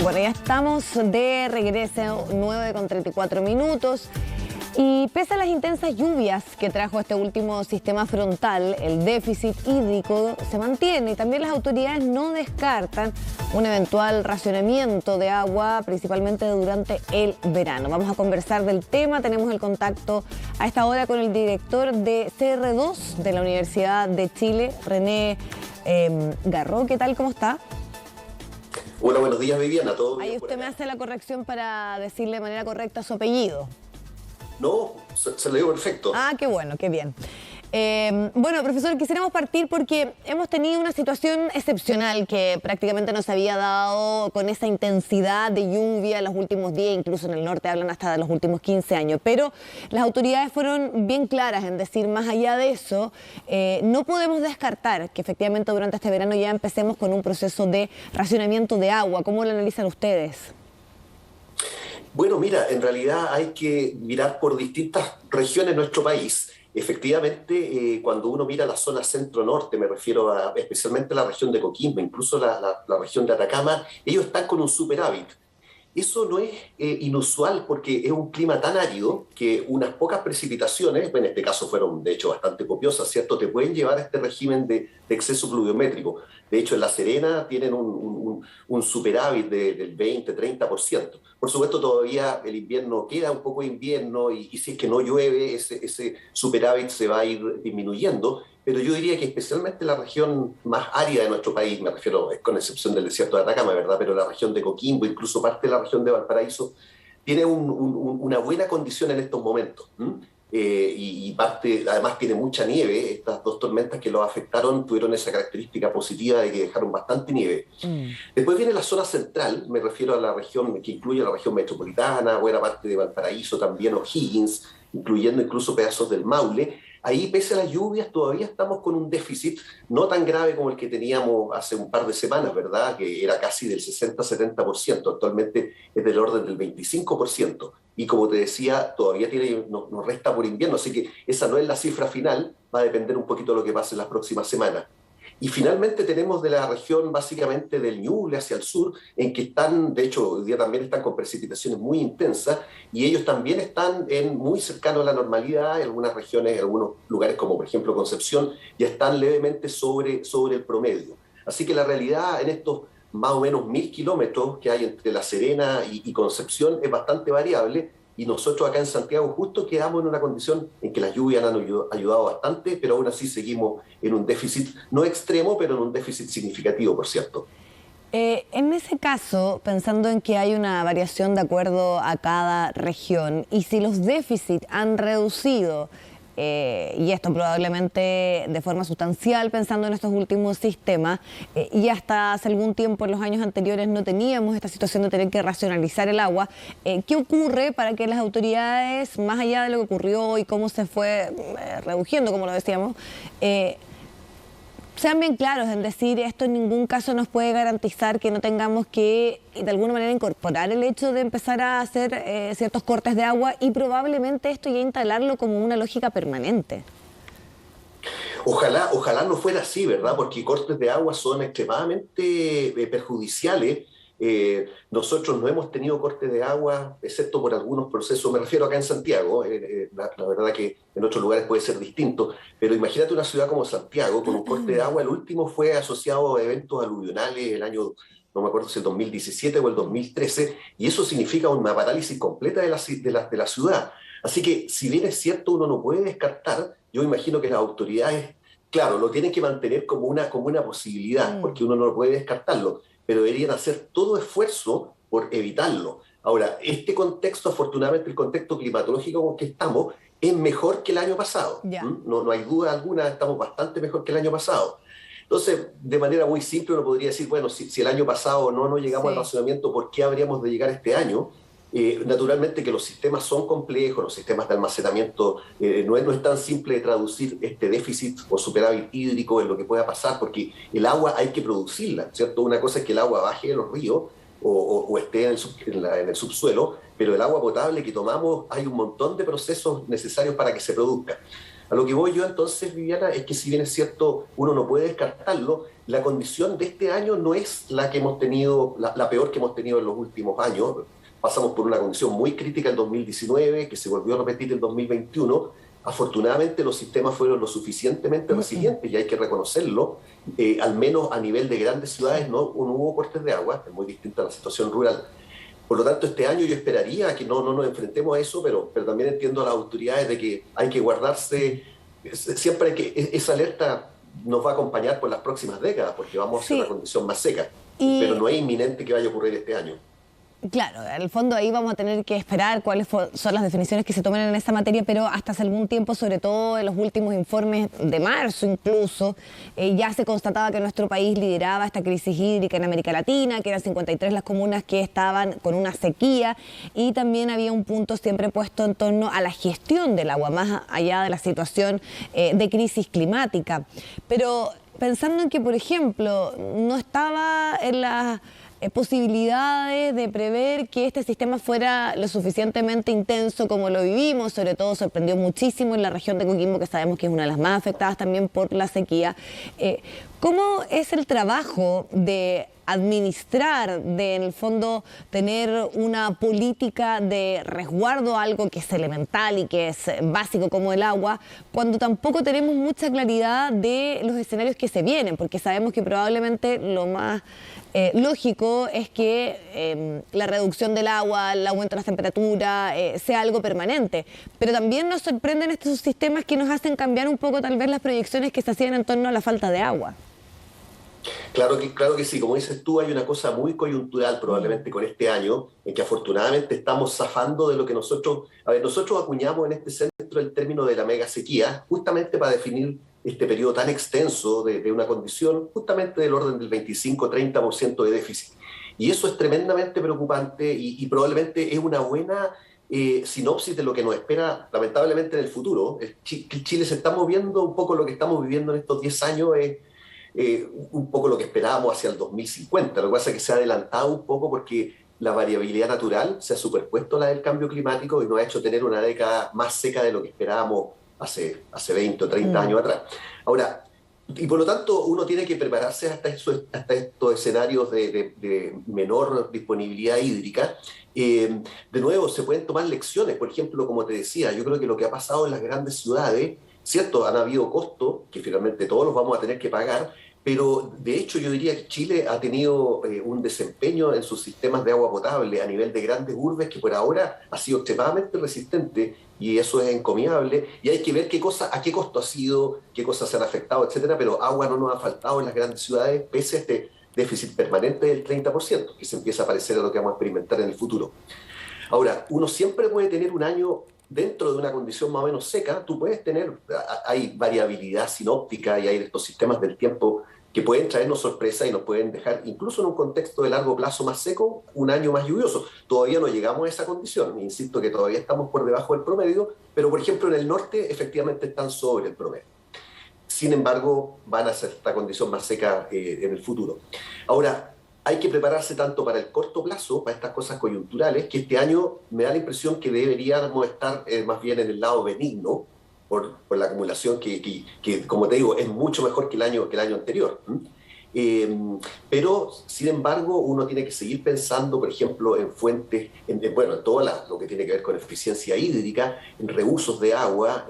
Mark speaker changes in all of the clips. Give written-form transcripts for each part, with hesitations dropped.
Speaker 1: Bueno, ya estamos de regreso, 9:34. Y pese a las intensas lluvias que trajo este último sistema frontal, el déficit hídrico se mantiene y también las autoridades no descartan un eventual racionamiento de agua, principalmente durante el verano. Vamos a conversar del tema. Tenemos el contacto a esta hora con el director de CR2 de la Universidad de Chile, René Garro. ¿Qué tal? ¿Cómo está?
Speaker 2: Hola, buenos días, Viviana. ¿Todo bien?
Speaker 1: Ahí usted me hace la corrección para decirle de manera correcta su apellido.
Speaker 2: No, se lo digo perfecto.
Speaker 1: Ah, qué bueno, qué bien. Bueno, profesor, quisiéramos partir porque hemos tenido una situación excepcional que prácticamente no se había dado con esa intensidad de lluvia en los últimos días, incluso en el norte hablan hasta de los últimos 15 años, pero las autoridades fueron bien claras en decir, más allá de eso, no podemos descartar que efectivamente durante este verano ya empecemos con un proceso de racionamiento de agua. ¿Cómo lo analizan ustedes?
Speaker 2: Bueno, mira, en realidad hay que mirar por distintas regiones de nuestro país. Efectivamente, cuando uno mira la zona centro-norte, me refiero especialmente a la región de Coquimbo, incluso la región de Atacama, ellos están con un superávit. Eso no es inusual porque es un clima tan árido que unas pocas precipitaciones, en este caso fueron de hecho bastante copiosas, ¿cierto?, te pueden llevar a este régimen de exceso pluviométrico. De hecho, en La Serena tienen un superávit del 20-30%. Por supuesto, todavía el invierno queda un poco de invierno y si es que no llueve, ese superávit se va a ir disminuyendo. Pero yo diría que especialmente la región más árida de nuestro país, me refiero, con excepción del desierto de Atacama, ¿verdad?, pero la región de Coquimbo, incluso parte de la región de Valparaíso, tiene una buena condición en estos momentos. Y parte, además tiene mucha nieve. Estas dos tormentas que los afectaron tuvieron esa característica positiva de que dejaron bastante nieve. Después viene la zona central, me refiero a la región que incluye la región metropolitana, buena parte de Valparaíso, también O'Higgins, incluyendo incluso pedazos del Maule. Ahí, pese a las lluvias, todavía estamos con un déficit no tan grave como el que teníamos hace un par de semanas, ¿verdad?, que era casi del 60-70%, actualmente es del orden del 25%. Y como te decía, todavía nos resta por invierno, así que esa no es la cifra final, va a depender un poquito de lo que pase en las próximas semanas. Y finalmente tenemos de la región básicamente del Ñuble hacia el sur, en que están, de hecho, hoy día también están con precipitaciones muy intensas, y ellos también están muy cercanos a la normalidad. En algunas regiones, en algunos lugares como por ejemplo Concepción, ya están levemente sobre el promedio. Así que la realidad en estos más o menos 1000 kilómetros que hay entre La Serena y Concepción es bastante variable. Y nosotros acá en Santiago justo quedamos en una condición en que las lluvias han ayudado bastante, pero aún así seguimos en un déficit, no extremo, pero en un déficit significativo, por cierto.
Speaker 1: En ese caso, pensando en que hay una variación de acuerdo a cada región, y si los déficits han reducido, y esto probablemente de forma sustancial pensando en estos últimos sistemas, y hasta hace algún tiempo en los años anteriores no teníamos esta situación de tener que racionalizar el agua, ¿qué ocurre para que las autoridades, más allá de lo que ocurrió y cómo se fue reduciendo, como lo decíamos, sean bien claros en decir esto en ningún caso nos puede garantizar que no tengamos que de alguna manera incorporar el hecho de empezar a hacer ciertos cortes de agua y probablemente esto ya instalarlo como una lógica permanente?
Speaker 2: Ojalá no fuera así, ¿verdad? Porque cortes de agua son extremadamente perjudiciales. Nosotros no hemos tenido cortes de agua, excepto por algunos procesos, me refiero acá en Santiago, la verdad que en otros lugares puede ser distinto, pero imagínate una ciudad como Santiago con un corte de agua. El último fue asociado a eventos aluvionales el año, no me acuerdo si el 2017 o el 2013, y eso significa una parálisis completa de la ciudad. Así que, si bien es cierto, uno no puede descartar, yo imagino que las autoridades, claro, lo tienen que mantener como una posibilidad, porque uno no puede descartarlo, pero deberían hacer todo esfuerzo por evitarlo. Ahora, este contexto, afortunadamente, el contexto climatológico con que estamos, es mejor que el año pasado. No hay duda alguna, estamos bastante mejor que el año pasado. Entonces, de manera muy simple, uno podría decir, bueno, si el año pasado no llegamos al racionamiento, ¿por qué habríamos de llegar este año? Naturalmente que los sistemas son complejos, los sistemas de almacenamiento, no es tan simple de traducir este déficit o superávit hídrico en lo que pueda pasar, porque el agua hay que producirla, ¿cierto? Una cosa es que el agua baje de los ríos o esté en el subsuelo, pero el agua potable que tomamos hay un montón de procesos necesarios para que se produzca. A lo que voy yo entonces, Viviana, es que si bien es cierto, uno no puede descartarlo, la condición de este año no es la que hemos tenido, la peor que hemos tenido en los últimos años. Pasamos por una condición muy crítica el 2019, que se volvió a repetir el 2021. Afortunadamente los sistemas fueron lo suficientemente resilientes y hay que reconocerlo. Al menos a nivel de grandes ciudades no hubo cortes de agua, es muy distinta a la situación rural. Por lo tanto, este año yo esperaría que no nos enfrentemos a eso, pero también entiendo a las autoridades de que hay que guardarse, siempre hay que, esa alerta nos va a acompañar por las próximas décadas, porque vamos hacia una condición más seca, pero no es inminente que vaya a ocurrir este año.
Speaker 1: Claro, en el fondo ahí vamos a tener que esperar cuáles son las definiciones que se tomen en esta materia, pero hasta hace algún tiempo, sobre todo en los últimos informes de marzo incluso, ya se constataba que nuestro país lideraba esta crisis hídrica en América Latina, que eran 53 las comunas que estaban con una sequía, y también había un punto siempre puesto en torno a la gestión del agua, más allá de la situación de crisis climática. Pero pensando en que, por ejemplo, no estaba en la posibilidades de prever que este sistema fuera lo suficientemente intenso como lo vivimos. Sobre todo sorprendió muchísimo en la región de Coquimbo, que sabemos que es una de las más afectadas también por la sequía. ¿Cómo es el trabajo de administrar, de en el fondo tener una política de resguardo a algo que es elemental y que es básico como el agua, cuando tampoco tenemos mucha claridad de los escenarios que se vienen? Porque sabemos que probablemente lo más lógico es que la reducción del agua, el aumento de las temperaturas sea algo permanente, pero también nos sorprenden estos sistemas que nos hacen cambiar un poco tal vez las proyecciones que se hacían en torno a la falta de agua.
Speaker 2: Claro que sí, como dices tú, hay una cosa muy coyuntural probablemente con este año, en que afortunadamente estamos zafando de lo que nosotros acuñamos en este centro el término de la mega sequía, justamente para definir este periodo tan extenso de una condición justamente del orden del 25-30% de déficit. Y eso es tremendamente preocupante y probablemente es una buena sinopsis de lo que nos espera lamentablemente en el futuro. Chile se está moviendo un poco, lo que estamos viviendo en estos 10 años es un poco lo que esperábamos hacia el 2050. Lo que pasa es que se ha adelantado un poco porque la variabilidad natural se ha superpuesto a la del cambio climático y nos ha hecho tener una década más seca de lo que esperábamos hace 20 o 30 años atrás. Ahora, y por lo tanto uno tiene que prepararse hasta estos escenarios de menor disponibilidad hídrica. De nuevo, se pueden tomar lecciones. Por ejemplo, como te decía, yo creo que lo que ha pasado en las grandes ciudades, cierto, han habido costos que finalmente todos los vamos a tener que pagar, pero de hecho yo diría que Chile ha tenido un desempeño en sus sistemas de agua potable a nivel de grandes urbes que por ahora ha sido extremadamente resistente, y eso es encomiable, y hay que ver a qué costo ha sido, qué cosas se han afectado, etcétera, pero agua no nos ha faltado en las grandes ciudades pese a este déficit permanente del 30% que se empieza a parecer a lo que vamos a experimentar en el futuro. Ahora, uno siempre puede tener un año dentro de una condición más o menos seca. Tú puedes tener, hay variabilidad sinóptica y hay estos sistemas del tiempo que pueden traernos sorpresa y nos pueden dejar, incluso en un contexto de largo plazo más seco, un año más lluvioso. Todavía no llegamos a esa condición, insisto que todavía estamos por debajo del promedio, pero por ejemplo en el norte efectivamente están sobre el promedio. Sin embargo, van a ser esta condición más seca en el futuro. Ahora, hay que prepararse tanto para el corto plazo, para estas cosas coyunturales, que este año me da la impresión que deberíamos estar más bien en el lado benigno, por la acumulación que, como te digo, es mucho mejor que el año anterior. Pero, sin embargo, uno tiene que seguir pensando, por ejemplo, en fuentes, en todo lo que tiene que ver con eficiencia hídrica, en reusos de agua,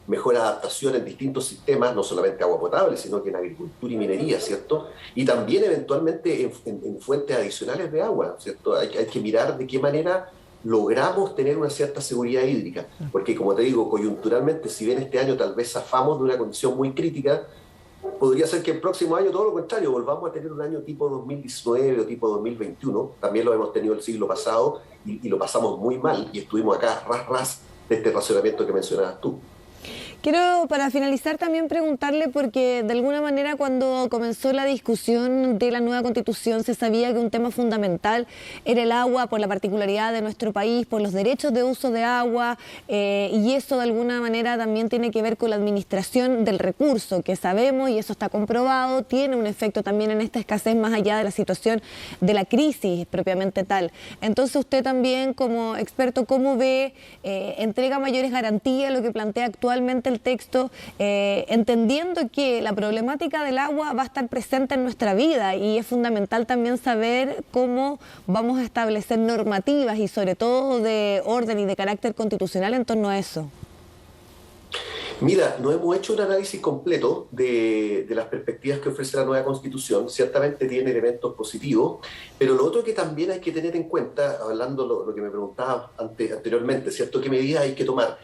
Speaker 2: mejor adaptación en distintos sistemas, no solamente agua potable, sino que en agricultura y minería, ¿cierto? Y también eventualmente en fuentes adicionales de agua, ¿cierto? Hay que mirar de qué manera logramos tener una cierta seguridad hídrica, porque como te digo, coyunturalmente, si bien este año tal vez zafamos de una condición muy crítica, podría ser que el próximo año todo lo contrario, volvamos a tener un año tipo 2019 o tipo 2021, también lo hemos tenido el siglo pasado y lo pasamos muy mal y estuvimos acá ras de este racionamiento que mencionabas tú.
Speaker 1: Quiero, para finalizar, también preguntarle, porque de alguna manera cuando comenzó la discusión de la nueva Constitución se sabía que un tema fundamental era el agua, por la particularidad de nuestro país, por los derechos de uso de agua, y eso de alguna manera también tiene que ver con la administración del recurso, que sabemos, y eso está comprobado, tiene un efecto también en esta escasez más allá de la situación de la crisis propiamente tal. Entonces usted también como experto, ¿cómo ve, entrega mayores garantías a lo que plantea actualmente el texto, entendiendo que la problemática del agua va a estar presente en nuestra vida y es fundamental también saber cómo vamos a establecer normativas y sobre todo de orden y de carácter constitucional en torno a eso.
Speaker 2: Mira, no hemos hecho un análisis completo de las perspectivas que ofrece la nueva Constitución. Ciertamente tiene elementos positivos, pero lo otro que también hay que tener en cuenta, hablando lo que me preguntaba anteriormente, ¿cierto? ¿Qué medidas hay que tomar?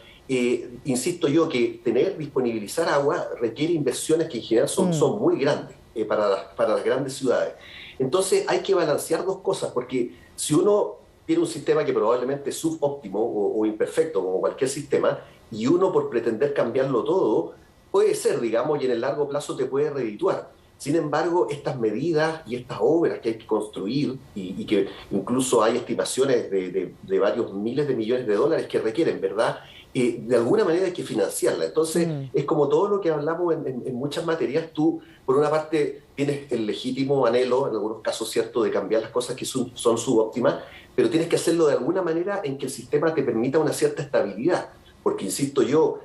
Speaker 2: Insisto yo que disponibilizar agua requiere inversiones que en general son muy grandes para las grandes ciudades. Entonces hay que balancear dos cosas, porque si uno tiene un sistema que probablemente es subóptimo o imperfecto, como cualquier sistema, y uno por pretender cambiarlo todo, puede ser, digamos, y en el largo plazo te puede redituar. Sin embargo, estas medidas y estas obras que hay que construir, y que incluso hay estimaciones de varios miles de millones de dólares que requieren, ¿verdad? De alguna manera hay que financiarla. Entonces, es como todo lo que hablamos en muchas materias. Tú, por una parte, tienes el legítimo anhelo, en algunos casos, ¿cierto?, de cambiar las cosas que son subóptimas, pero tienes que hacerlo de alguna manera en que el sistema te permita una cierta estabilidad. Porque, insisto yo,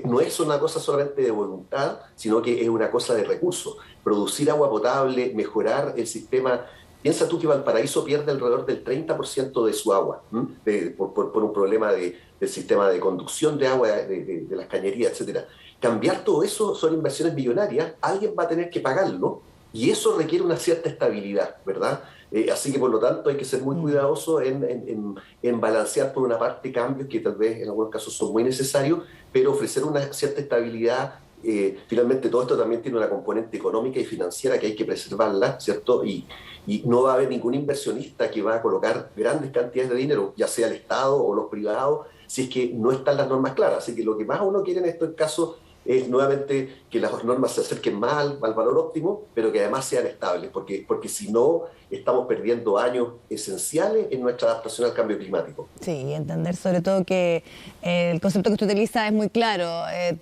Speaker 2: no es una cosa solamente de voluntad, sino que es una cosa de recursos. Producir agua potable, mejorar el sistema. Piensa tú que Valparaíso pierde alrededor del 30% de su agua por un problema del sistema de conducción de agua, de las cañerías, etcétera. Cambiar todo eso son inversiones millonarias, alguien va a tener que pagarlo y eso requiere una cierta estabilidad, ¿verdad? Así que por lo tanto hay que ser muy cuidadoso en balancear por una parte cambios que tal vez en algunos casos son muy necesarios, pero ofrecer una cierta estabilidad. Finalmente todo esto también tiene una componente económica y financiera que hay que preservarla, ¿cierto? Y no va a haber ningún inversionista que va a colocar grandes cantidades de dinero, ya sea el Estado o los privados, si es que no están las normas claras. Así que lo que más uno quiere en estos casos es nuevamente que las normas se acerquen más al valor óptimo, pero que además sean estables, porque si no estamos perdiendo años esenciales en nuestra adaptación al cambio climático.
Speaker 1: Sí, y entender sobre todo que el concepto que usted utiliza es muy claro.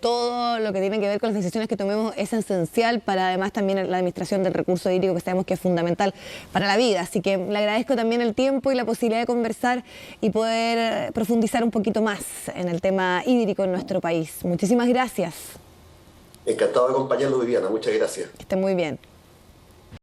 Speaker 1: Todo lo que tiene que ver con las decisiones que tomemos es esencial para además también la administración del recurso hídrico, que sabemos que es fundamental para la vida. Así que le agradezco también el tiempo y la posibilidad de conversar y poder profundizar un poquito más en el tema hídrico en nuestro país. Muchísimas gracias.
Speaker 2: Encantado de acompañarlos, Viviana. Muchas gracias.
Speaker 1: Que esté muy bien.